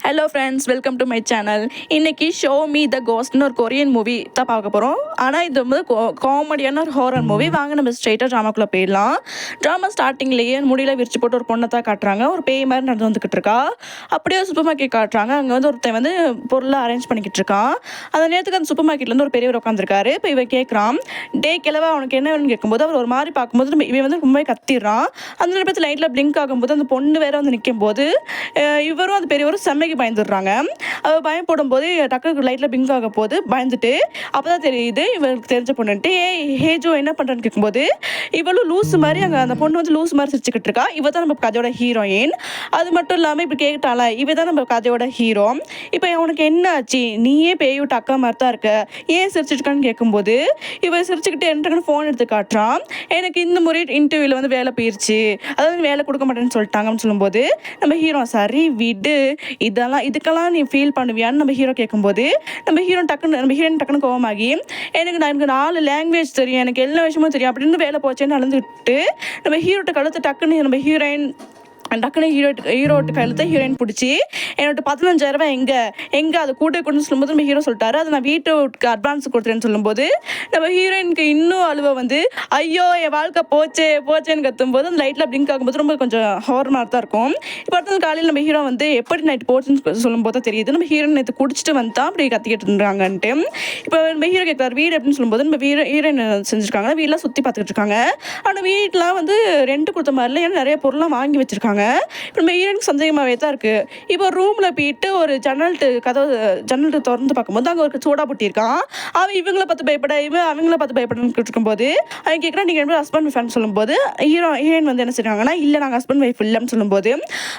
Hello friends, welcome to my channel. இன்றைக்கி show me the கோஸ்ட்னு ஒரு Korean movie தான் பார்க்க போகிறோம். ஆனால் இது வந்து காமெடியான ஒரு ஹாரர் மூவி. வாங்க நம்ம ஸ்ட்ரெயிட்டாக ட்ராமாக்குள்ளே போயிடலாம். ட்ராமா ஸ்டார்டிங்லேயே முடியல விரிச்சு போட்டு ஒரு பொண்ணை தான் காட்டுறாங்க. ஒரு பேய் மாதிரி நடந்து வந்துக்கிட்டு இருக்கா. அப்படியே சூப்பர் மார்க்கெட் காட்டுறாங்க. அங்கே வந்து ஒருத்தன் வந்து பொருளை அரேஞ்ச் பண்ணிக்கிட்டு இருக்கான். அந்த நேரத்துக்கு அந்த சூப்பர் மார்க்கெட்லேருந்து ஒரு பெரியவர் உட்காந்துருக்காரு. இப்போ இவன் கேட்குறான், டே கிழவா அவனுக்கு என்ன வேணும்னு கேட்கும்போது அவர் ஒரு மாதிரி பார்க்கும்போது இவன் வந்து ரொம்ப கத்திடுறான். அந்த நேரத்தில் லைட்டில் பிளிங்க் ஆகும்போது அந்த பொண்ணு வேற வந்து நிற்கும் போது இவரும் அந்த பெரியவரும் செம்மைக்கு பயந்துடுறாங்க. அவள் பயப்படும் போது டக்குனு லைட்டில் பிங்க் ஆக போது பயந்துட்டு அப்போ தான் தெரியுது இவருக்கு தெரிஞ்ச பொண்ணுன்ட்டு. ஹேஜோ என்ன பண்ணுறான்னு கேட்கும்போது இவளும் லூஸ் மாதிரி அங்கே அந்த பொண்ணு வந்து லூஸ் மாதிரி சிரிச்சுக்கிட்டு இருக்கா. இவ தான் நம்ம கதையோட ஹீரோயின். அது மட்டும் இல்லாமல் இப்போ கேட்டால இவ தான் நம்ம கதையோட ஹீரோ. இப்போ அவனுக்கு என்ன ஆச்சு, நீயே பேய் விட்டு அக்கா மாதிரி தான் இருக்க, ஏன் சிரிச்சிருக்கான்னு கேட்கும்போது இவன் சிரிச்சுக்கிட்டு என்ன ஃபோன் எடுத்து காட்டுறான். எனக்கு இந்த முறை இன்டர்வியூவில் வந்து வேலை போயிடுச்சு, அதாவது வேலை கொடுக்க மாட்டேன்னு சொல்லிட்டாங்கன்னு சொல்லும்போது நம்ம ஹீரோ சரி விடு, இதுக்கெல்லாம் நீ ஃபீல் பண்ணுவியான்னு நம்ம ஹீரோ கேட்கும்போது நம்ம ஹீரோயின் டக்குன்னு கோவமாகி எனக்கு 4 லாங்குவேஜ் தெரியும், எனக்கு எல்லா விஷயமும் தெரியும் அப்படின்னு வேலை போச்சேன்னு நடந்துட்டு நம்ம ஹீரோட்ட கழுத்து டக்குன்னு நம்ம டக்குனு ஹீரோட்டு கழுத்தை ஹீரோயின் பிடிச்சி என்னோட 15,000 எங்கே அதை கூட்டு சொல்லும்போது நம்ம ஹீரோ சொல்லிட்டாரு, அதை நான் வீட்டுக்கு அட்வான்ஸ் கொடுத்துறேன்னு சொல்லும்போது நம்ம ஹீரோயினுக்கு இன்னும் அழுவ வந்து ஐயோ என் வாழ்க்கை போச்சேன்னு கத்தும்போது அந்த லைட்டில் பிளிங்க் ஆகும்போது ரொம்ப கொஞ்சம் ஹாரர் மாதிரி தான் இருக்கும். இப்போ அடுத்த காலையில் நம்ம ஹீரோ வந்து எப்படி நைட் போச்சுன்னு சொல்லும்போது தான் தெரியுது நம்ம ஹீரோயின் நேற்று குடிச்சிட்டு வந்து தான் அப்படி கத்திக்கிட்டு இருந்தாங்கன்ட்டு. இப்போ நம்ம ஹீரோ கேட்குறாரு வீடு அப்படின்னு சொல்லும்போது நம்ம ஹீரோயின் செஞ்சுருக்காங்க, வீடெலாம் சுற்றி பார்த்துக்கிட்டு இருக்காங்க. ஆனால் வீட்டெலாம் வந்து ரெண்ட் கொடுத்த மாதிரில ஏன்னா நிறைய பொருள்லாம் வாங்கி வச்சுருக்காங்க. இப்போ நம்ம ஹீரோயினுக்கு சந்தேகமாகவே தான் இருக்குது. இப்போ ரூமில் போயிட்டு ஒரு ஜன்னல் திறந்து பார்க்கும்போது அங்கே ஒரு சோடா புட்டி இருக்கான். அவன் இவங்கள பார்த்து பயப்பட அவங்கள பார்த்து பயப்படன்னு இருக்கும்போது அவன் கேட்குறான் நீங்கள் ரெண்டு ஹஸ்பண்ட் ஃபேன் சொல்லும்போது ஹீரோயின் வந்து என்ன செய்றாங்கன்னா இல்லை நாங்கள் ஹஸ்பண்ட் ஒய்ஃப் இல்லைன்னு சொல்லும்போது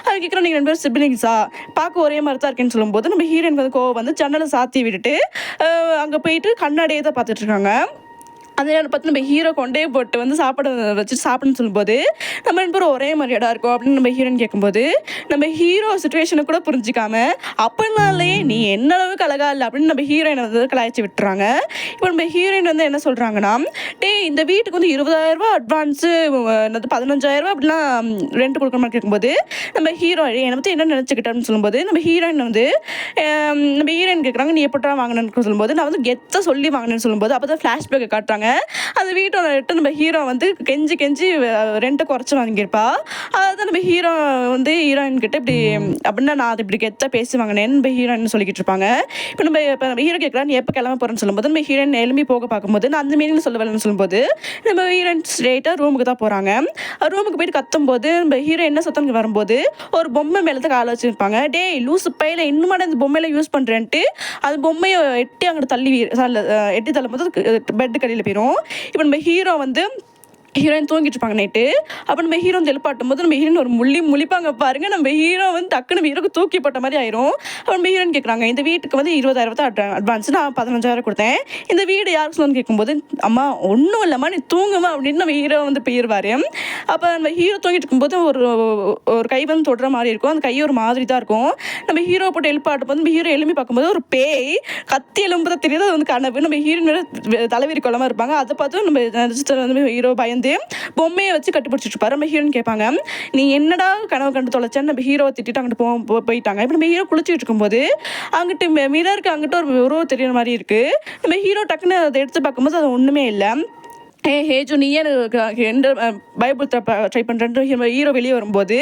அவன் கேட்குறான் நீங்கள் 2 பேரும் சிப்லிங்ஸா, பார்க்க ஒரே மாதிரி தான் இருக்கேன்னு சொல்லும்போது நம்ம ஹீரோயின் வந்து கோவம் வந்து ஜன்னலை சாத்தி விட்டுட்டு அங்கே போயிட்டு கண்ணாடியே தான் பார்த்துட்டு இருக்காங்க. அதே பார்த்து நம்ம ஹீரோ கொண்டே போட்டு வந்து சாப்பிடுன்னு சொல்லும்போது நம்ம 2 பேரும் ஒரே மாதிரியாடா இருக்கும் அப்படின்னு நம்ம ஹீரோயின் கேட்கும்போது நம்ம ஹீரோ சுச்சுவேஷனை கூட புரிஞ்சிக்காம அப்படின்னாலே நீ என்ன அளவுக்கு அழகா இல்லை அப்படின்னு நம்ம ஹீரோயினை வந்து கலாய்ச்சி விட்டுறாங்க. இப்போ நம்ம ஹீரோயின் வந்து என்ன சொல்கிறாங்கன்னா, இந்த வீட்டுக்கு வந்து 20,000 அட்வான்ஸு 15,000 அப்படிலாம் ரெண்ட் கொடுக்குற மாதிரி கேட்கும்போது நம்ம ஹீரோ என்னை பற்றி என்ன நினச்சிக்கிட்டேன்னு சொல்லும்போது நம்ம ஹீரோயின் வந்து நம்ம ஹீரோயின் கேட்குறாங்க நீ எப்படா வாங்கினேன்னு சொல்லும்போது நான் வந்து கெத்தாக சொல்லி வாங்கினேன்னு சொல்லும்போது அப்போ தான் ஃப்ளாஷ்பேக்கை காட்டுறாங்க. அந்த வீட்டோட நம்ம ஹீரோ வந்து கெஞ்சி ரெண்ட்டை குறைச்சி வாங்கியிருப்பா. அதான் நம்ம ஹீரோ வந்து ஹீரோயின் கிட்ட இப்படி அப்படின்னா நான் அது இப்படி கெத்தாக பேசி வாங்கினேன்னு நம்ம ஹீரோயின் சொல்லிக்கிட்டு இருப்பாங்க. இப்போ நம்ம ஹீரோ கேட்குறா நீ எப்போ கிளம்ப போகிறேன்னு சொல்லும்போது நம்ம ஹீரோயின் எழும்பி போக பார்க்கும்போது நான் அந்த மீனிங் சொல்ல வரலன்னு சொல்லும்போது நம்ம ஹீரோயின் ஸ்ட்ரெயிட்டாக ரூமுக்கு தான் போகிறாங்க. ரூமுக்கு போயிட்டு கத்தும்போது நம்ம ஹீரோ என்ன சத்தம் வரும்போது ஒரு பொம்மை மேலே தான் காலை வச்சுருப்பாங்க. லூசு பையில இன்னும் இந்த பொம்மையில யூஸ் பண்ணுறேன்ட்டு அந்த பொம்மையை எட்டி அங்கிட்டு எட்டி தள்ளும்போது பெட்டு கடையில் போயிடும். இப்போ நம்ம ஹீரோ வந்து ஹீரோயின் தூங்கிட்டு இருப்பாங்க நைட்டு. அப்போ நம்ம ஹீரோ வந்து எழுப்பாட்டும் போது நம்ம ஹீரோயின் ஒரு முழிப்பாங்க பாருங்க. நம்ம ஹீரோ வந்து டக்குன்னு ஹீரோக்கு தூக்கி போட்ட மாதிரி ஆயிரும். அப்போ நம்ம ஹீரோயின் கேட்குறாங்க இந்த வீட்டுக்கு வந்து 20,000 தான் அட்வான்ஸ், நான் 15,000 கொடுத்தேன், இந்த வீடு யாருக்கு சொல்லணும்னு கேட்கும்போது அம்மா ஒன்றும் இல்லைம்மா நீ தூங்குமா அப்படின்னு நம்ம ஹீரோ வந்து போயிடுவார். அப்போ நம்ம ஹீரோ தூங்கிட்டு இருக்கும்போது ஒரு கை வந்து தொடுற மாதிரி இருக்கும். அந்த கை ஒரு மாதிரி தான் இருக்கும். நம்ம ஹீரோ போட்டு எழுப்பாட்டும் போது நம்ம ஹீரோ எழுப்பி பார்க்கும்போது ஒரு பேய் கத்தி எலும்பு தான் தெரியுது. அது வந்து கனவு. நம்ம ஹீரோயின் தலைவிரி கொள்ளாமல் இருப்பாங்க. அதை பார்த்து நம்ம ஹீரோ பயந்து பொம்மையை வச்சு கட்டுப்பிடிச்சிட்டு இருப்பாரு. நம்ம ஹீரோன்னு கேட்பாங்க நீ என்னடா கனவு கண்டு தொலைச்சேன்னு நம்ம ஹீரோவை திட்டிட்டு அங்கிட்டு போயிட்டாங்க. இப்போ நம்ம ஹீரோ குளிச்சுட்டு இருக்கும்போது அங்கிட்டு மிரருக்கு அங்கிட்ட ஒரு உருவம் தெரியுற மாதிரி இருக்கு. நம்ம ஹீரோ டக்குன்னு அதை எடுத்து பார்க்கும்போது அது ஒன்றுமே இல்லை. ஹேஜோ நீ எந்த பைபிள் ட்ரை பண்ணுறேன்ட்டு ஹீரோ வெளியே வரும்போது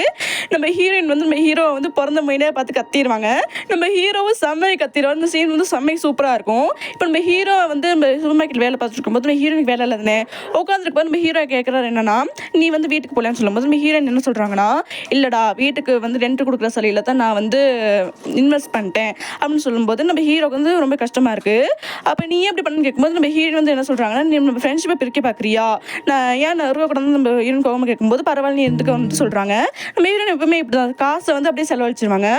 நம்ம ஹீரோயின் வந்து நம்ம ஹீரோவை வந்து பிறந்த மைனே பார்த்து கத்திடுவாங்க. நம்ம ஹீரோவும் செம்மை கத்திடுவோம். அந்த சீன் வந்து செம்மை சூப்பராக இருக்கும். இப்போ நம்ம ஹீரோ வந்து நம்ம சூப்பர் மார்க்கெட் வேலை பார்த்துட்டு இருக்கும்போது நம்ம ஹீரோயினுக்கு வேலை இல்லைதானே உட்காந்துருக்கும்போது நம்ம ஹீரோ கேட்குறாரு என்னன்னா நீ வந்து வீட்டுக்கு போகலான்னு சொல்லும்போது நம்ம ஹீரோயின் என்ன சொல்கிறாங்கன்னா இல்லைடா வீட்டுக்கு வந்து ரெண்ட் கொடுக்குற சரியில்லை தான் நான் வந்து இன்வெஸ்ட் பண்ணிட்டேன் அப்படின்னு சொல்லும்போது நம்ம ஹீரோக்கு வந்து ரொம்ப கஷ்டமாக இருக்குது. அப்போ நீ எப்படி பண்ணுன்னு கேட்கும்போது நம்ம ஹீரோயின் வந்து என்ன சொல்கிறாங்கன்னா நீ நம்ம ஃப்ரெண்ட்ஷிப்பை பிரிக்க பார்க்குறியா, நான் ஏன் ரூபாய் நம்ம ஹீரோயின் கோவமாக கேட்கும்போது பரவாயில்ல நீ எதுக்கு வந்து சொல்கிறாங்க. நம்ம ஹீரோயின் எப்பவுமே இப்படி தான் காசை வந்து அப்படியே செலவழிச்சிருவாங்க.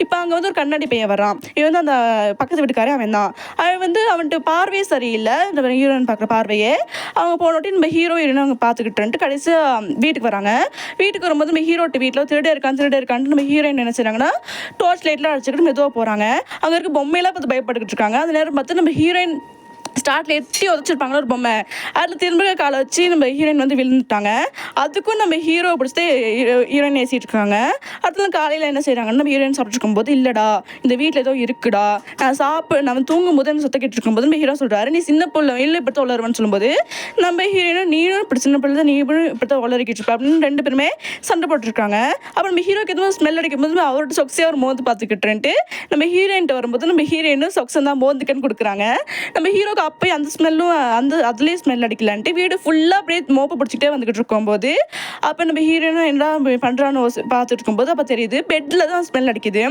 இப்போ அங்கே வந்து ஒரு கண்ணாடி பையன் வரான். இவன் வந்து அந்த பக்கத்து வீட்டுக்காரே அவன் வந்து அவன்ட்டு பார்வையே சரியில்லை. இந்த ஹீரோயின் பார்க்குற பார்வையே அவங்க போனோட்டி நம்ம ஹீரோயின் அவங்க பார்த்துக்கிட்டு கடைசியாக வீட்டுக்கு வராங்க. வீட்டுக்கு வரும்போது நம்ம ஹீரோட்டு வீட்டில் திருடே இருக்கான்ட்டு நம்ம ஹீரோயின் என்ன செய்றாங்கன்னா டார்ச் லைட்லாம் அடிச்சுக்கிட்டு மெதுவாக போகிறாங்க. அங்கே இருக்க பொம்மையெல்லாம் பார்த்து பயப்பட்டுக்கிட்டு இருக்காங்க. அந்த நேரம் பார்த்து நம்ம ஹீரோயின் ஸ்டார்ட்ல எட்டி உதச்சிருப்பாங்களா ஒரு பொம்மை, அதில் திரும்ப காலை வச்சு நம்ம ஹீரோயின் வந்து விழுந்துட்டாங்க. அதுக்கும் நம்ம ஹீரோ பிடிச்சிட்டு ஹீரோயின் ஏசிட்டு இருக்காங்க. அடுத்த காலையில் என்ன செய்கிறாங்கன்னா, நம்ம ஹீரோயின் சாப்பிட்டு இருக்கும்போது, இல்லைடா இந்த வீட்டில் ஏதோ இருக்குடா, நான் வந்து தூங்கும்போது எனக்கு சொத்த கேட்டு இருக்கும்போது நம்ம ஹீரோ சொல்கிறாரு, நீ சின்ன பிள்ளை இல்லை இப்படி தான் வளருவான்னு சொல்லும்போது, நம்ம ஹீரோயினும் நீனும் இப்படி சின்ன பிள்ளை தான், நீ இப்படி தான் வளரிக்கிட்டு இருப்ப அப்படின்னு ரெண்டு பேருமே சண்டை போட்டுருக்காங்க. அப்புறம் நம்ம ஹீரோக்கு எதுவும் ஸ்மெல் அடிக்கும் போது அவரோட சொக்ஸே அவர் மோந்து பார்த்துக்கிட்டுன்ட்டு நம்ம ஹீரோயின்ட்டு வரும்போது நம்ம ஹீரோயினும் சொக்ஸன் தான் மோந்துக்கன்னு கொடுக்குறாங்க. நம்ம ஹீரோக்கு அப்போயே அந்த ஸ்மெல்லும் அதுலேயே ஸ்மெல் அடிக்கலான்ட்டு வீடு ஃபுல்லாக அப்படியே மோப்பை பிடிச்சிட்டே வந்துக்கிட்டு இருக்கும்போது, அப்போ நம்ம ஹீரோயினும் என்ன பண்ணுறான்னு பார்த்துட்டு இருக்கும்போது அப்போ தெரியுது பெட்டில் தான் ஸ்மெல் அடிக்குது.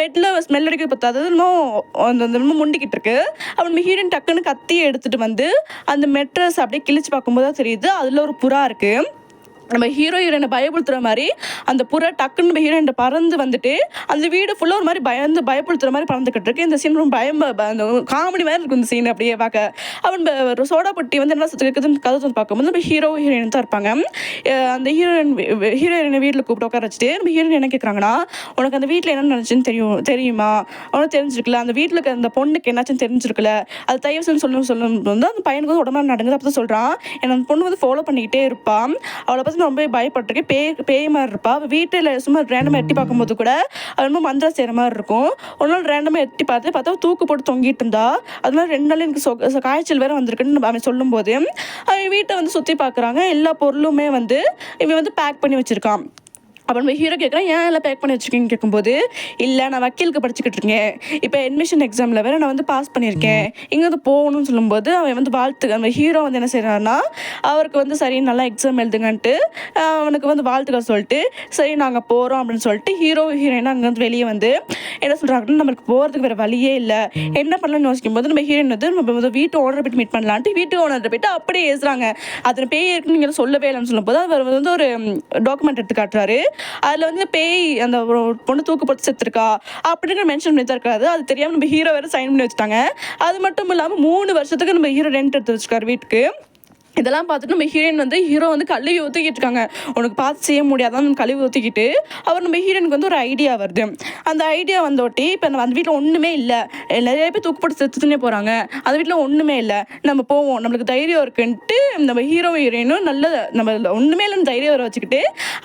பெட்டில் ஸ்மெல் அடிக்கிறது பார்த்தாது இன்னும் முண்டிக்கிட்டு இருக்கு. அப்போ நம்ம ஹீரோயின் டக்குன்னு கத்தியை எடுத்துகிட்டு வந்து அந்த மெட்ரஸ் அப்படியே கிழிச்சு பார்க்கும்போது தான் தெரியுது அதில் ஒரு புறா இருக்குது. நம்ம ஹீரோயினை பயப்படுத்துகிற மாதிரி அந்த புறா டக்குன்னு நம்ம ஹீரோயின் பறந்து வந்துட்டு அந்த வீடு ஃபுல்லாக ஒரு மாதிரி பயப்படுத்துகிற மாதிரி பறந்துக்கிட்டு இருக்கு. இந்த சீன் ரொம்ப அந்த காமெடி மாதிரி இருக்கும் இந்த சீன் அப்படியே பார்க்க. அவன் ஒரு சோடா பொட்டி வந்து என்ன இருக்குதுன்னு கதை வந்து பார்க்கும்போது நம்ம ஹீரோயின் தான் இருப்பாங்க. அந்த ஹீரோயினை வீட்டில் கூப்பிட்டு உட்கார வச்சுட்டு நம்ம ஹீரோயின் என்ன கேட்குறாங்கன்னா, உனக்கு அந்த வீட்டில் என்ன நினச்சுன்னு தெரியுமா, உனக்கு தெரிஞ்சிருக்கல, அந்த வீட்டில் இருக்க அந்த பொண்ணுக்கு என்னாச்சுன்னு தெரிஞ்சிருக்கல, அது தயவுசெய்து சொல்லும் வந்து அந்த பையனுக்கு வந்து உடம்பு நடங்குது. அப்போ தான் சொல்கிறான், அந்த பொண்ணு வந்து ஃபாலோ பண்ணிக்கிட்டே இருப்பான், அவளை பார்த்து ரொம்ப பயப்பட்டிருக்கேன், பேய் மாதிரி இருப்பா. வீட்டில் சும்மா ரேண்டமாக எட்டி பார்க்கும்போது கூட அது ரொம்ப மந்திரம் செய்கிற மாதிரி இருக்கும். ஒரு நாள் ரேண்டமாக எட்டி பார்த்தா தூக்கு போட்டு தொங்கிட்டு இருந்தா. அதனால 2 நாள் எனக்கு காய்ச்சல் வேறு வந்திருக்குன்னு அவன் சொல்லும்போது அவன் வீட்டை வந்து சுற்றி பார்க்குறாங்க. எல்லா பொருளுமே வந்து இவன் வந்து பேக் பண்ணி வச்சுருக்கான். அப்போ நம்ம ஹீரோ கேட்குறேன், ஏன் எல்லாம் பேக் பண்ணி வச்சுருக்கீங்கன்னு கேட்கும்போது, இல்லை நான் வக்கீலுக்கு படிச்சுக்கிட்டு இருக்கேன், இப்போ அட்மிஷன் எக்ஸாமில் வேறு நான் வந்து பாஸ் பண்ணியிருக்கேன், இங்கே வந்து போகணும்னு சொல்லும்போது அவன் வந்து நம்ம ஹீரோ வந்து என்ன செய்கிறாருன்னா, அவருக்கு வந்து சரி நல்லா எக்ஸாம் எழுதுங்கன்ட்டு அவனுக்கு வந்து வாழ்த்துக்கள் சொல்லிட்டு சரி நாங்கள் போகிறோம் அப்படின்னு சொல்லிட்டு ஹீரோயினா அங்கே வந்து வெளியே வந்து என்ன சொல்கிறாங்கன்னா, நம்மளுக்கு போகிறதுக்கு வேறு வழியே இல்லை, என்ன பண்ணலாம்னு யோசிக்கும் போது நம்ம ஹீரோயின் வந்து நம்ம வந்து வீட்டு ஓனரை போய்ட்டு மீட் பண்ணலான்ட்டு வீட்டு ஓனரை போய்ட்டு அப்படியே ஏசுகிறாங்க. அதில் பேய் இருக்குன்னு நீங்கள் சொல்லவே இல்லைன்னு சொல்லும்போது அவர் வந்து ஒரு டாக்குமெண்ட் எடுத்து காட்டுறாரு. அதில் வந்து பேய் அந்த பொண்ணு தூக்கு போட்டு செத்துருக்கா அப்படின்னு மென்ஷன் பண்ணி தான் இருக்காது. அது தெரியாமல் நம்ம ஹீரோ வேறு சைன் பண்ணி வச்சுட்டாங்க. அது மட்டும் இல்லாமல் 3 வருஷத்துக்கு நம்ம ஹீரோ ரெண்ட் எடுத்து வச்சுருக்காரு வீட்டுக்கு. இதெல்லாம் பார்த்துட்டு நம்ம ஹீரோ வந்து கழுவி ஊற்றிக்கிட்டு இருக்காங்க. உனக்கு பார்த்து செய்ய முடியாதான் கழுவி ஊற்றிக்கிட்டு அவர் நம்ம ஹீரோனுக்கு வந்து ஒரு ஐடியா வருது. அந்த ஐடியா வந்தோட்டி இப்போ நம்ம அந்த வீட்டில் ஒன்றுமே இல்லை, நிறைய பேர் தூக்கு போட்டு செத்துனே போகிறாங்க, அந்த வீட்டில் ஒன்றுமே இல்லை, நம்ம போவோம், நம்மளுக்கு தைரியம் இருக்குன்ட்டு நம்ம ஹீரோயினும் நல்ல நம்ம ஒன்றுமே இல்லைன்னு தைரியம் வர வச்சுக்கிட்டு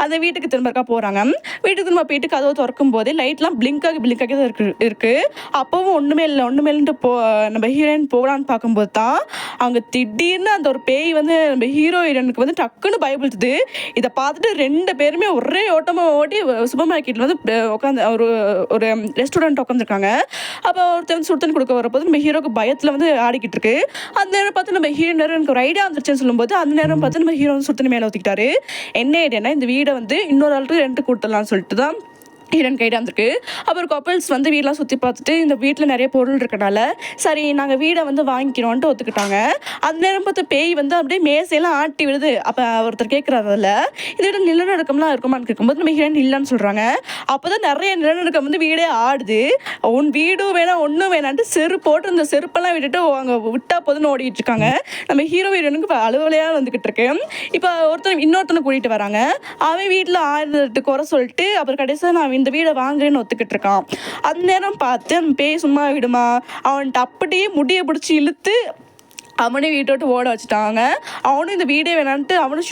அந்த வீட்டுக்கு திரும்ப போகிறாங்க. வீட்டுக்கு திரும்ப போயிட்டு கதவை திறக்கும் போதே லைட்லாம் பிளிங்க் ஆகி தான் இருக்குது. அப்போவும் ஒன்றுமே இல்லைன்ட்டு நம்ம ஹீரோயின் போகலான்னு பார்க்கும்போது தான் அவங்க திடீர்னு அந்த ஒரு பேய் வந்து நம்ம ஹீரோயினுக்கு வந்து டக்குன்னு பயப்படுத்துது. இதை பார்த்துட்டு 2 பேருமே ஒரே ஓட்டமாக ஓடி சூப்பர் மார்க்கெட்டில் வந்து உட்காந்து ஒரு ரெஸ்டாரண்ட் உட்காந்துருக்காங்க. அப்போ ஒருத்தர் வந்து சுடுதண்ணி கொடுக்க வரப்போது நம்ம ஹீரோக்கு பயத்தில் வந்து ஆடிக்கிட்டு இருக்கு. அந்த நேரம் பார்த்து நம்ம ஹீரோயின் எனக்கு ஒரு ஐடியா வந்துருச்சுன்னு சொல்லும்போது அந்த நேரம் பார்த்து நம்ம ஹீரோ வந்து சுடுதண்ணி மேலே ஊற்றிக்கிட்டாரு. என்ன ஐடியானா, இந்த வீடை வந்து இன்னொரு ஆளுக்கு ரெண்ட் கொடுத்துடலாம்னு சொல்லிட்டு தான் ஹீரோயின் கைடாக இருந்திருக்கு. அப்புறம் கப்பல்ஸ் வந்து வீடெலாம் சுற்றி பார்த்துட்டு இந்த வீட்டில் நிறைய பொருள் இருக்கனால சரி நாங்கள் வீடை வந்து வாங்கிக்கிறோன்ட்டு ஒத்துக்கிட்டாங்க. அந்த நேரம் பார்த்து பேய் வந்து அப்படியே மேசையெல்லாம் ஆட்டி விடுது. அப்போ ஒருத்தர் கேட்குறாரு, அதில் இதோட நிலநடுக்கம்லாம் இருக்குமான்னு கேட்கும்போது நம்ம ஹீரோயின் இல்லைன்னு சொல்கிறாங்க. அப்போ தான் நிறைய நிலநடுக்கம் வந்து வீடே ஆடுது. வீடும் வேணாம் ஒன்றும் வேணான்ட்டு செருப்போட்டு இந்த செருப்பெல்லாம் விட்டுட்டு அங்கே விட்டா போதுன்னு ஓடிட்டு இருக்காங்க. நம்ம ஹீரோயினுக்கு இப்போ அலுவலையாக வந்துக்கிட்டு இருக்கு. இப்போ இன்னொருத்தனை கூட்டிகிட்டு வராங்க. அவன் வீட்டில் 1008 குறை சொல்லிட்டு அப்புறம் கடைசியாக நான் இந்த வீடை வாங்குறேன்னு ஒத்துக்கிட்டு இருக்கான். அந்த நேரம் பார்த்து அந்த பேய் சும்மா விடுமா, அவன்கிட்ட அப்படியே முடியை பிடிச்சி இழுத்து அவனே வீட்டை விட்டு ஓட வச்சுட்டாங்க. அவனும் இந்த வீடே வேணான்ட்டு அவனும்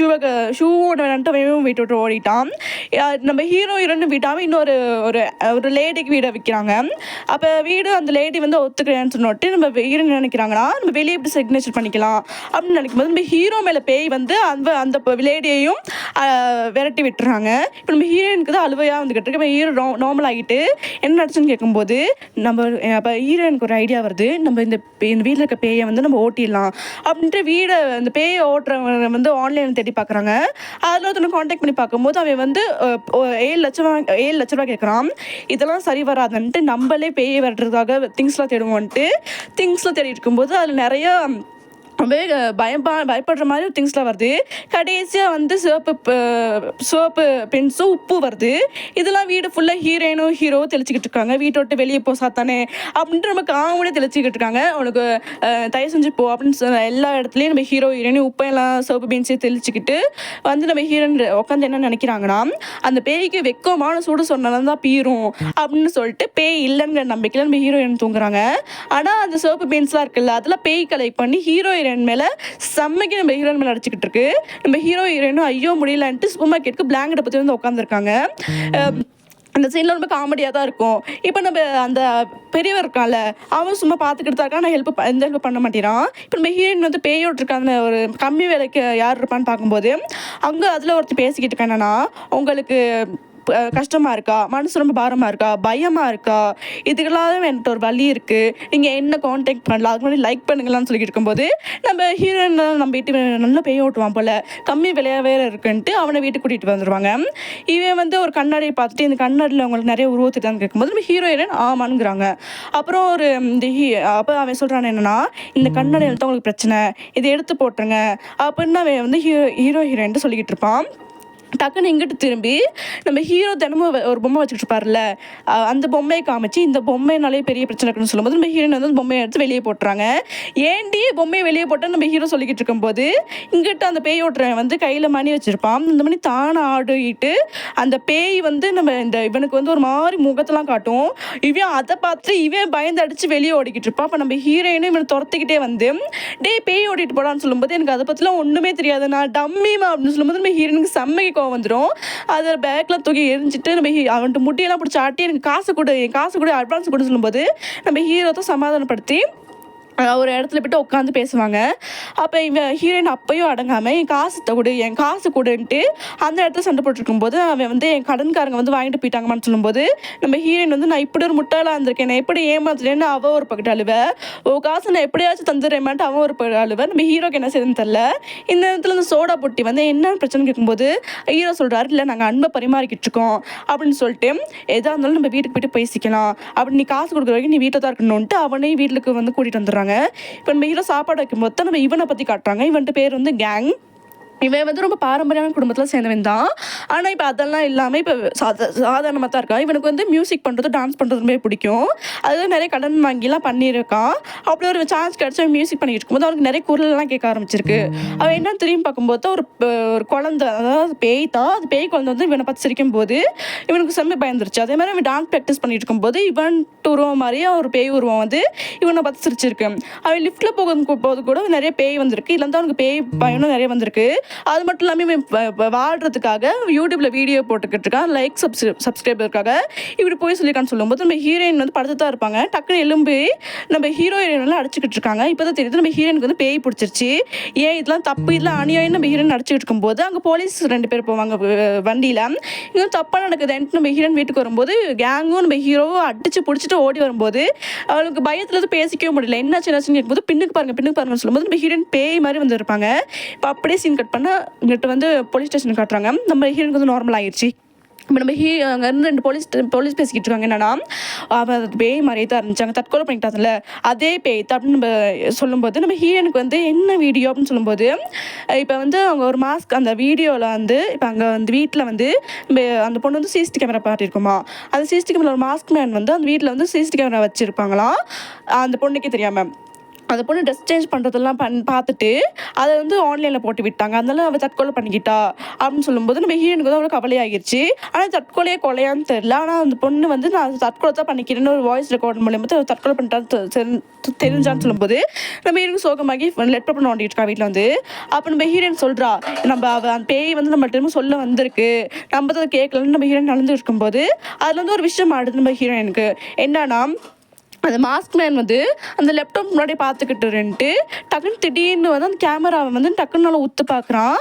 ஷூவோட வேணான்ட்டு அவனும் வீட்டை விட்டு ஓடிட்டான். நம்ம ஹீரோயின் வீட்டாமல் இன்னொரு ஒரு லேடிக்கு வீடை விற்கிறாங்க. அப்போ வீடு அந்த லேடி வந்து ஒத்துக்கிறேன்னு சொன்னோட்டு நம்ம ஹீரோயின் நினைக்கிறாங்கன்னா நம்ம வெளியே எப்படி சிக்னேச்சர் பண்ணிக்கலாம் அப்படின்னு நினைக்கும் போது நம்ம ஹீரோ மேலே பேய் வந்து அந்த லேடியையும் விரட்டி விட்டுறாங்க. இப்போ நம்ம ஹீரோயினுக்கு தான் அழுவையாக வந்துக்கிட்டு இருக்கு. இப்போ ஹீரோ நார்மல் ஆகிட்டு என்ன நடச்சுன்னு கேட்கும்போது நம்ம இப்போ ஹீரோயினுக்கு ஒரு ஐடியா வருது, நம்ம இந்த வீட்டில் இருக்க பேயை வந்து நம்ம ஓட்டிடலாம் அப்படின்ட்டு வீடை அந்த பேயை ஓட்டுறவங்க வந்து ஆன்லைனில் தேடி பார்க்குறாங்க. அதில் ஒருத்தனை காண்டாக்ட் பண்ணி பார்க்கும்போது அவன் வந்து 7 லட்ச ரூபா கேட்குறான். இதெல்லாம் சரி வராதுன்ட்டு நம்மளே பேயை வரதுக்காக திங்ஸ்லாம் தேடுவோன்ட்டு திங்ஸ்லாம் தேடி இருக்கும்போது அதில் நிறைய ரொம்பவே பயப்படுற மாதிரி ஒரு திங்ஸ்லாம் வருது. கடைசியாக வந்து சோப்பு பென்ஸும் உப்பு வருது. இதெல்லாம் வீடு ஃபுல்லாக ஹீரோ தெளிச்சிக்கிட்டு இருக்காங்க. வீட்டை விட்டு வெளியே போ சாத்தானே அப்படின்ட்டு நம்ம காமெடியாக தெளிச்சிக்கிட்டு இருக்காங்க. உனக்கு தயவு செஞ்சு போ அப்படின்னு எல்லா இடத்துலையும் நம்ம ஹீரோயின் உப்பையெல்லாம் சோப்பு பென்ஸையும் தெளிச்சிக்கிட்டு வந்து நம்ம ஹீரோயின் உட்காந்து என்ன நினைக்கிறாங்கன்னா, அந்த பேய்க்கு வெக்கமான சூடு சொன்னாலும் தான் பீரும் அப்படின்னு சொல்லிட்டு பேய் இல்லைங்கிற நம்பிக்கையில் நம்ம ஹீரோயின் தூங்குறாங்க. ஆனால் அந்த சோப்பு பென்ஸ்லாம் இருக்குல்ல, அதெல்லாம் பேய் கலெக்ட் பண்ணி ஹீரோயின் மேல செம்மைக்கு நம்ம ஹீரோயின் மேல அடிச்சுக்கிட்டு இருக்கு. நம்ம ஹீரோயினும் ஐயோ முடியலன்ட்டு சூப்பர் மார்க்கெட்டுக்கு பிளாங்கெட்டை பத்தி வந்து உட்காந்துருக்காங்க. அந்த சீனில் ரொம்ப காமெடியாக தான் இருக்கும். இப்போ நம்ம அந்த பெரியவர் இருக்கான்ல, அவன் சும்மா பார்த்துக்கிட்டு தான் இருக்கான். நான் எந்த ஹெல்ப் பண்ண மாட்டேறான். இப்போ நம்ம ஹீரோயின் வந்து பேயோட்டு இருக்காங்க. ஒரு கம்மி வேலைக்கு யார் இருப்பான்னு பார்க்கும்போது அங்கே அதில் ஒருத்தர் பேசிக்கிட்டு இருக்கான். என்னன்னா, உங்களுக்கு கஷ்டமாக இருக்கா, மனசு ரொம்ப பாரமாக இருக்கா, பயமாக இருக்கா, இதுக்கெல்லாம் என்கிட்ட ஒரு வழி இருக்குது, நீங்கள் என்ன காண்டாக்ட் பண்ணலாம், அதுக்கு முன்னாடி லைக் பண்ணுங்களான்னு சொல்லிட்டு இருக்கும்போது நம்ம ஹீரோயின் நம்ம வீட்டு நல்லா பேய் ஓட்டுவான் போல், கம்மி விலையாக வேறு இருக்குன்ட்டு அவனை வீட்டுக்கு கூட்டிகிட்டு வந்துடுவாங்க. இவன் வந்து ஒரு கண்ணாடியை பார்த்துட்டு இந்த கண்ணாடியில் அவங்களுக்கு நிறைய உருவத்துட்டான்னு கேட்கும்போது நம்ம ஹீரோயின் ஆமானுங்கிறாங்க. அப்புறம் அப்போ அவன் சொல்கிறான் என்னன்னா, இந்த கண்ணாடியில் தான் உங்களுக்கு பிரச்சனை, இதை எடுத்து போட்டுருங்க அப்படின்னு அவன் வந்து ஹீரோயின்ட்டு சொல்லிக்கிட்டு இருப்பான். டக்குன்னு இங்கிட்டு திரும்பி நம்ம ஹீரோ தினமும் ஒரு பொம்மை வச்சுக்கிட்டு இருப்பார்ல, அந்த பொம்மையை காமிச்சு இந்த பொம்மைனாலே பெரிய பிரச்சனை இருக்குன்னு சொல்லும்போது நம்ம ஹீரோயின் வந்து பொம்மையை எடுத்து வெளியே போட்டுறாங்க. ஏண்டி பொம்மையை வெளியே போட்டால் நம்ம ஹீரோ சொல்லிக்கிட்டு இருக்கும்போது இங்கிட்ட அந்த பேய் ஓட்டுறவன் வந்து கையில் மணி வச்சுருப்பான். இந்த மணி தானே ஆடிட்டு அந்த பேய் வந்து இவனுக்கு வந்து ஒரு மாதிரி முகத்தெல்லாம் காட்டும். இவன் அதை பார்த்து இவன் பயந்து அடித்து வெளியே ஓடிக்கிட்டு இருப்பான். அப்போ நம்ம ஹீரோயினும் இவனை துரத்திக்கிட்டே வந்து டே பேய் ஓடிட்டு போடான்னு சொல்லும்போது எனக்கு அதை பற்றிலாம் ஒன்றுமே தெரியாது, நான் டம்மிமா அப்படின்னு சொல்லும்போது நம்ம ஹீரோயினுக்கு செம்மைக்கு வந்துடும். அதை பேக்கில் தூக்கி எரிஞ்சிட்டு நம்ம அவன்ட்டு முட்டியெல்லாம் பிடிச்சி ஆட்டி எனக்கு காசு கொடு அட்வான்ஸ் கொடு சொல்லும்போது நம்ம ஹீரோ தான் சமாதானப்படுத்தி ஒரு இடத்துல போய்ட்டு உட்காந்து பேசுவாங்க. அப்போ இவன் ஹீரோயின் அப்பையும் அடங்காமல் என் காசு கொடுன்ட்டு அந்த இடத்துல சண்டை போட்டுருக்கும்போது அவன் வந்து என் கடன்காரங்க வந்து வாங்கிட்டு போயிட்டாங்கன்னு சொல்லும்போது நம்ம ஹீரோயின் வந்து நான் இப்படி ஒரு முட்டாளாக இருந்திருக்கேன், நான் எப்படி ஏமாத்துறேன்னு அவள் ஒரு பக்கத்து அழுவேன், காசு நான் எப்படியாச்சும் தந்துடுறேன்ட்டு அவன் ஒரு அழுவேன். நம்ம ஹீரோக்கு என்ன செய்யுதுன்னு தெரில. இந்த இடத்துல இந்த சோடா பொட்டி வந்து என்ன பிரச்சனை கேட்கும்போது ஹீரோ சொல்கிறாரு, இல்லை நாங்கள் அன்பை பரிமாறிக்கிட்டு இருக்கோம் அப்படின்னு சொல்லிட்டு எதாக இருந்தாலும் நம்ம வீட்டுக்கு போய்ட்டு பேசிக்கலாம், அப்படி நீ காசு கொடுக்குற வரைக்கும் நீ வீட்டில் தான் இருக்கணும்ன்ட்டு அவனையும் வீட்டுக்கு வந்து கூட்டிகிட்டு வந்துடுறாங்க. இப்போ நம்ம ஹீரோ சாப்பாடு வைக்கும்போது தான் நம்ம இவனை பற்றி காட்டுறாங்க. இவன்ட்டு பேர் வந்து கேங். இவன் வந்து ரொம்ப பாரம்பரியமான குடும்பத்தில் சேர்ந்தவன் தான். ஆனால் இப்போ அதெல்லாம் இல்லாமல் இப்போ சாதாரணமாக தான் இருக்கான். இவனுக்கு வந்து மியூசிக் பண்ணுறது டான்ஸ் பண்ணுறது ரொம்ப பிடிக்கும். அதுவும் நிறைய கடன் வாங்கிலாம் பண்ணியிருக்கான். அப்படி ஒரு சான்ஸ் கிடச்சி மியூசிக் பண்ணிட்டு இருக்கும்போது அவனுக்கு நிறைய குரலெல்லாம் கேட்க ஆரம்பிச்சிருக்கு. அவன் என்னன்னு திரும்பி பார்க்கும்போது ஒரு குழந்தை, அதாவது பேய் தான், அது பேய் குழந்தை வந்து இவனை பார்த்து சிரிக்கும் போது இவனுக்கு செம்ம பயந்துருச்சு. அதே மாதிரி அவன் டான்ஸ் ப்ராக்டிஸ் பண்ணிட்டு இருக்கும்போது இவன் உருவம் மாதிரியே ஒரு பேய் உருவம் வந்து இவனை பார்த்து சிரிச்சிருக்கு. அவன் லிஃப்ட்டில் போது கூட நிறைய பேய் வந்திருக்கு. இல்லை வந்து அவனுக்கு பேய் பயனும் நிறைய வந்திருக்கு. அது மட்டும் இல்லாமல் வாழ்கிறதுக்காக யூடியூப்பில் வீடியோ போட்டுக்கிட்டு இருக்கான், லைக் சப்ஸ்கிரைபருக்காக இப்படி போய் சொல்லியிருக்கான்னு சொல்லும்போது நம்ம ஹீரோயின் வந்து படுத்து தான் இருப்பாங்க. டக்குன்னு எலும்பி நம்ம ஹீரோயினெல்லாம் அடிச்சுக்கிட்டு இருக்காங்க. இப்போ தான் தெரியுது நம்ம ஹீரோயினுக்கு வந்து பேய் பிடிச்சிருச்சு. ஏன் இதெல்லாம் தப்பு, இதெல்லாம் அநியாயம் நம்ம ஹீரோயின் அடிச்சுக்கிட்டு இருக்கும்போது அங்கே போலீஸ் 2 பேர் போவாங்க வண்டியில். இங்கே தப்பாக நடக்குதுன்ட்டு நம்ம ஹீரோயின் வீட்டுக்கு வரும்போது கேங்கும் நம்ம ஹீரோவும் அடிச்சு பிடிச்சிட்டு ஓடி வரும்போது அவளுக்கு பயத்தில் பேசிக்கவே முடியல. என்னாச்சுன்னு கேட்கும்போது பின்னுக்கு பாருங்கன்னு சொல்லும்போது நம்ம ஹீரோயின் பேய் மாதிரி வந்து இருப்பாங்க. இப்போ அப்படியே சீன் கட் பண்ணால் இங்கிட்ட வந்து போலீஸ் ஸ்டேஷன் காட்டுறாங்க. நம்ம ஹீரோனுக்கு வந்து நார்மல் ஆகிடுச்சு. இப்போ நம்ம அங்கே இருந்து 2 போலீஸ் பேசிக்கிட்டு இருக்காங்க. என்னன்னா, அவன் பேய் மாதிரியே தான் இருந்துச்சாங்க, தற்கொலை பண்ணிட்டாங்கல்ல அதே பேய் தான் அப்படின்னு நம்ம சொல்லும்போது நம்ம ஹீரோனுக்கு வந்து என்ன வீடியோ அப்படின்னு சொல்லும்போது இப்போ வந்து அவங்க ஒரு மாஸ்க் அந்த வீடியோவில் வந்து இப்போ அங்கே வந்து வீட்டில் வந்து அந்த பொண்ணு வந்து சிசிடி கேமரா பார்த்துருக்குமா, அந்த சிசிடி கேமரா ஒரு மாஸ்க் மேன் வந்து அந்த வீட்டில் வந்து சிசிடி கேமரா வச்சுருப்பாங்களாம். அந்த பொண்ணுக்கே தெரியாமல் அந்த பொண்ணு ட்ரெஸ் சேஞ்ச் பண்ணுறதெல்லாம் பார்த்துட்டு அதை வந்து ஆன்லைனில் போட்டு விட்டாங்க. அதனால அவள் தற்கொலை பண்ணிக்கிட்டா அப்படின்னு சொல்லும்போது நம்ம ஹீரோனுக்கு வந்து அவ்வளோ கவலையாகிடுச்சு. ஆனால் தற்கொலையே கொலையான்னு தெரில. ஆனால் அந்த பொண்ணு வந்து நான் தற்கொலை தான் பண்ணிக்கிறேன்னு ஒரு வாய்ஸ் ரெக்கார்ட் மூலியமாக தற்கொலை பண்ணிட்டான்னு தெரிஞ்சான்னு சொல்லும்போது நம்ம ஹீரோனுக்கு சோகமாகி லெட்டர் பண்ண நோண்டிட்டு இருக்கா வீட்டில் வந்து. அப்போ நம்ம ஹீரோயின் சொல்கிறா, நம்ம அவள் அந்த பேய் வந்து நம்ம திரும்ப சொல்ல வந்திருக்கு, நம்ம தான் கேட்கலன்னு நம்ம ஹீரோயின் நடந்து இருக்கும்போது அதில் வந்து ஒரு விஷயம் ஆடுது நம்ம ஹீரோயினுக்கு. என்னன்னா, அந்த மாஸ்க் மேன் வந்து அந்த லேப்டாப் முன்னாடி பார்த்துக்கிட்டு டக்குன்னு திடீர்னு வந்து அந்த கேமராவை வந்து டக்குன்னு நல்லா உத்து பார்க்குறான்.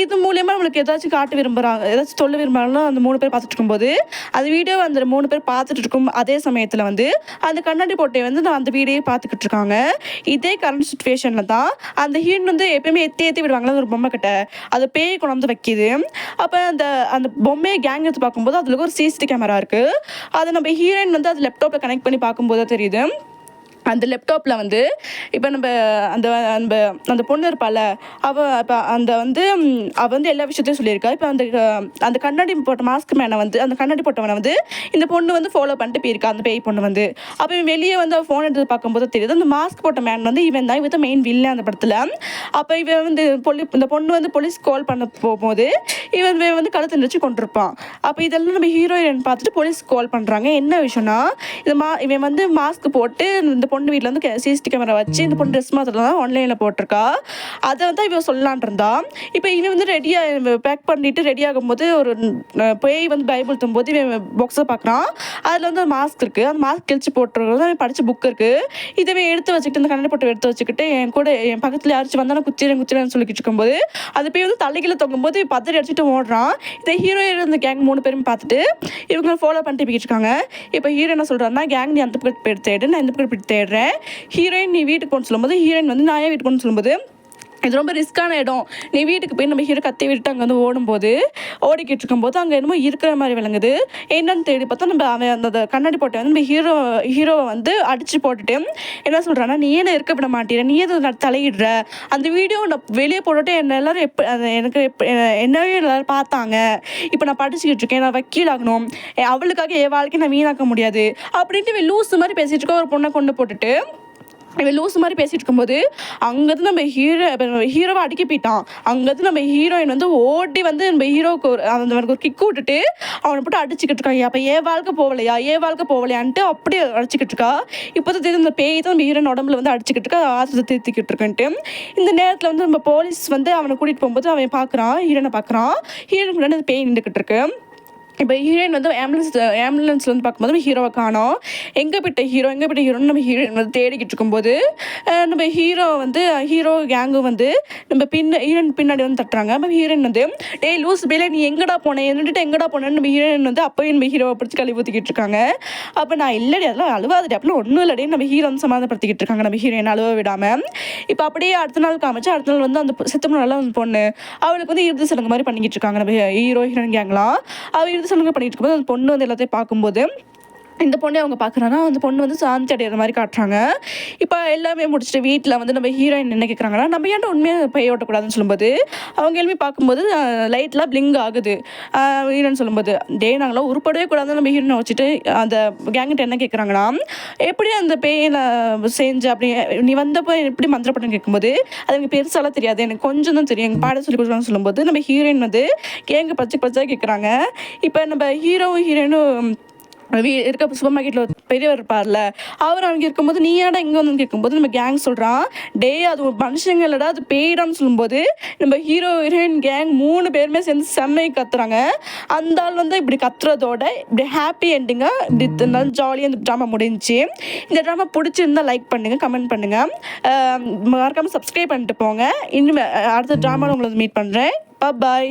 இது மூலியமாக நம்மளுக்கு ஏதாச்சும் காட்ட விரும்புகிறாங்க, ஏதாச்சும் சொல்ல விரும்புகிறாங்களோ அந்த 3 பேர் பார்த்துட்டு இருக்கும்போது அந்த வீடியோ அந்த 3 பேர் பார்த்துட்டு இருக்கும் அதே சமயத்தில் வந்து அந்த கண்ணாடி போட்டை வந்து நான் அந்த வீடியோ பார்த்துக்கிட்டு இருக்காங்க. இதே கரண்ட் சுச்சுவேஷனில் தான் அந்த ஹீரோயின் வந்து எப்பயுமே ஏற்றி விடுவாங்களா ஒரு பொம்மை கிட்ட, அதை பேய் கொண்டு வைக்கிது. அப்போ அந்த பொம்மையை கேங் எடுத்து பார்க்கும்போது அதில் ஒரு சிசிடி கேமரா இருக்குது. அதை நம்ம ஹீரோயின் வந்து அது லேப்டாப்பில் கனெக்ட் பண்ணி பார்க்கும்போது தெரியுது அந்த லேப்டாப்பில் வந்து இப்போ நம்ம அந்த அந்த அந்த பொண்ணு இருப்பாள் அவள் இப்போ அவள் வந்து எல்லா விஷயத்தையும் சொல்லியிருக்கா. இப்போ அந்த கண்ணாடி போட்ட மாஸ்க் மேனை வந்து அந்த கண்ணாடி போட்டவனை வந்து இந்த பொண்ணு வந்து ஃபாலோ பண்ணிட்டு போயிருக்கா, அந்த பேய் பொண்ணு வந்து. அப்போ இவன் வெளியே வந்து அவள் ஃபோன் எடுத்து பார்க்கும்போது தெரியுது அந்த மாஸ்க் போட்ட மேன் வந்து இவன் தான் மெயின் வில்லன் அந்த படத்தில். அப்போ இவன் வந்து இந்த பொண்ணு வந்து போலீஸ் கால் பண்ண போகும்போது இவன் வந்து கழுத்து நினச்சி கொண்டிருப்பான். அப்போ இதெல்லாம் நம்ம ஹீரோயின் பார்த்துட்டு போலீஸ் கால் பண்ணுறாங்க. என்ன விஷயம்னா இவன் வந்து மாஸ்க் போட்டு இந்த பொண்ணு வீட்டில் வந்து சிசிடி கேமரா வச்சு இந்த பொண்ணு ட்ரெஸ் மாத்திரம் ஆன்லைனில் போட்டிருக்கா. அதை வந்து இவன் சொல்லலான் இருந்தா. இப்போ இவன் வந்து ரெடியாக பேக் பண்ணிட்டு ரெடி ஆகும்போது ஒரு பேய் வந்து பைபிள் போது இவன் பாக்ஸை பார்க்குறான். அதில் வந்து மாஸ்க் இருக்குது. அந்த மாஸ்க் கிழிச்சு போட்டுருக்கிறது அவன் படித்த புக் இருக்குது. இதை எடுத்து வச்சுக்கிட்டு இந்த கண்ணாடி போட்டு எடுத்து வச்சுக்கிட்டு என் பக்கத்தில் யாராச்சும் வந்தால் நான் குச்சிரேன்னு சொல்லிக்கிட்டு இருக்கும்போது அது போய் வந்து தலைகீழ தொங்கும்போது பதறி அடிச்சுட்டு ஓடுறான். இதை ஹீரோயின் இந்த கேங் 3 பேரும் பார்த்துட்டு இவங்க ஃபாலோ பண்ணிட்டு போய்கிட்டு இருக்காங்க. இப்போ ஹீரோ என்ன சொல்கிறாருன்னா, கேங் நீ அந்த பக்கம் போய் தேடு, நான் இந்த பக்கம் போய் தேடுறேன். ஹீரோயின் நீ வீட்டுக்கு போகணும்னு சொல்லும்போது ஹீரோயின் வந்து நான் ஏன் வீட்டுக்கு போகணும்னு சொல்லும்போது இது ரொம்ப ரிஸ்க்கான இடம், நீ வீட்டுக்கு போய் நம்ம ஹீரோ கத்தி விட்டு அங்கே வந்து ஓடிக்கிட்டு இருக்கும்போது அங்கே என்னமோ இருக்கிற மாதிரி விளங்குது. என்னன்னு தேடி பார்த்தா நம்ம அவன் அந்த கண்ணாடி போட்டு வந்து நம்ம ஹீரோவை வந்து அடித்து போட்டுட்டு என்ன சொல்கிறான்னா, நீ ஏன் இருக்க விட மாட்டேற, நீ எதை தலையிடுற, அந்த வீடியோ நான் வெளியே போட்டுட்டு என்ன எல்லோரும் எனக்கு என்னவே எல்லோரும் பார்த்தாங்க, இப்போ நான் படிச்சுக்கிட்டு இருக்கேன், நான் வக்கீல் ஆகணும், அவளுக்காக என் வாழ்க்கையை நான் வீணாக்க முடியாது அப்படின்ட்டு லூஸ் மாதிரி பேசிகிட்டு இருக்க ஒரு பொண்ணை கொண்டு போட்டுட்டு இவன் லூஸ் மாதிரி பேசிகிட்டு இருக்கும்போது அங்கேருந்து நம்ம ஹீரோவை அடிக்க போயிட்டான். அங்கேருந்து நம்ம ஹீரோயின் வந்து ஓடி வந்து நம்ம ஹீரோவுக்கு அவனுக்கு ஒரு கிக்கு விட்டுட்டு அவனை போட்டு அடிச்சுக்கிட்டு இருக்காங்க. அப்போ ஏன் வாழ்க்கை போகலையான்ட்டு அப்படியே அடிச்சுக்கிட்டு இருக்கா. இப்போ தான் தெரியுது இந்த பேய் தான் நம்ம ஹீரோயின் உடம்புல வந்து அடிச்சுக்கிட்டு இருக்கா, ஆசத்தை திருத்திக்கிட்டு இருக்கேன்ட்டு. இந்த நேரத்தில் வந்து நம்ம போலீஸ் வந்து அவனை கூட்டிகிட்டு போகும்போது அவன் பார்க்குறான், ஹீரோனை பார்க்குறான். ஹீரோனுக்கு முன்னாடி அந்த பேய் நின்றுக்கிட்டு இருக்கு. இப்போ ஹீரோயின் வந்து ஆம்புலன்ஸில் வந்து பார்க்கும்போது ஹீரோவை காணோம். எங்கே போயிட்ட ஹீரோன்னு நம்ம ஹீரோயின் வந்து தேடிக்கிட்டு இருக்கும்போது நம்ம ஹீரோ கேங்கும் வந்து நம்ம ஹீரோயின் பின்னாடி வந்து தட்டுறாங்க. நம்ம ஹீரோயின் வந்து டேய் லூஸ் பேல நீ எங்கடா போனேன் என்னட்டு எங்கடா போனேன்னு நம்ம ஹீரோயின் வந்து அப்போயும் நம்ம ஹீரோவை பிடிச்சி கழுவி ஊற்றிக்கிட்டு இருக்காங்க. அப்போ நான் இல்லடி அதெல்லாம் அழுவாதடி அப்படின்னா ஒன்றும் இல்லடி நம்ம ஹீரோ வந்து சமாதானப்படுத்திக்கிட்டு இருக்காங்க நம்ம ஹீரோயின் அழுவ விடாமல். இப்போ அப்படியே அடுத்த நாள் காமிச்சு அடுத்த நாள் வந்து அந்த செத்து நல்லா வந்து பொண்ணு அவளுக்கு வந்து இறுதி சடங்கு மாதிரி பண்ணிக்கிட்டு இருக்காங்க நம்ம ஹீரோயின் கேங்லாம். அவள் சொல்லுங்க பண்ணிட்டு இருக்கும்போது அந்த பொண்ணு வந்து எல்லாத்தையும் பார்க்கும்போது இந்த பொண்ணை அவங்க பார்க்குறாங்க. அந்த பொண்ணு வந்து சாந்தி அடைகிற மாதிரி காட்டுறாங்க. இப்போ எல்லாமே முடிச்சுட்டு வீட்டில் வந்து நம்ம ஹீரோயின் என்ன கேட்குறாங்கன்னா, நம்ம ஏன்ட்ட உண்மையாக பைய ஓட்டக்கூடாதுன்னு சொல்லும்போது அவங்க எல்லாமே பார்க்கும்போது லைட்லாம் பிளிங்க் ஆகுது. ஹீரோன்னு சொல்லும்போது நாங்களாம் உருப்படவே கூடாதுன்னு நம்ம ஹீரோனை வச்சுட்டு அந்த கேங்கிட்ட என்ன கேட்குறாங்கன்னா, எப்படி அந்த பேயில செஞ்சு அப்படி நீ வந்தப்போ எப்படி மந்திரப்படம் கேட்கும்போது அது எனக்கு பெருசாலாம் தெரியாது, எனக்கு கொஞ்சம் தான் தெரியும், எங்கள் பாட சொல்லி கொடுக்குறான்னு சொல்லும்போது நம்ம ஹீரோயின் வந்து கேங்கு பச்சை கேட்குறாங்க. இப்போ நம்ம ஹீரோயினும் இருக்க சூப்பர் மார்க்கெட்டில் ஒரு பெரியவர் இருப்பார்ல, அவர் அவங்க இருக்கும்போது நீ ஏடா இங்கே வந்து கேட்கும்போது நம்ம கேங் சொல்கிறான், அது ஒரு மனுஷங்க இல்லடா அது பேய்டான்னு சொல்லும்போது நம்ம ஹீரோயின் கேங் 3 பேருமே சேர்ந்து செம்மையை கத்துறாங்க. அந்த ஆள் வந்து இப்படி கத்துறதோட இப்படி ஹாப்பி எண்டிங்காக இப்படி நல்லா ஜாலியாக இந்த ட்ராமா முடிஞ்சிச்சு. இந்த ட்ராமா பிடிச்சிருந்தா லைக் பண்ணுங்கள், கமெண்ட் பண்ணுங்கள், மறக்காமல் சப்ஸ்கிரைப் பண்ணிட்டு போங்க. இன்னும் அடுத்த ட்ராமாவில் உங்களை மீட் பண்ணுறேன். பாய்.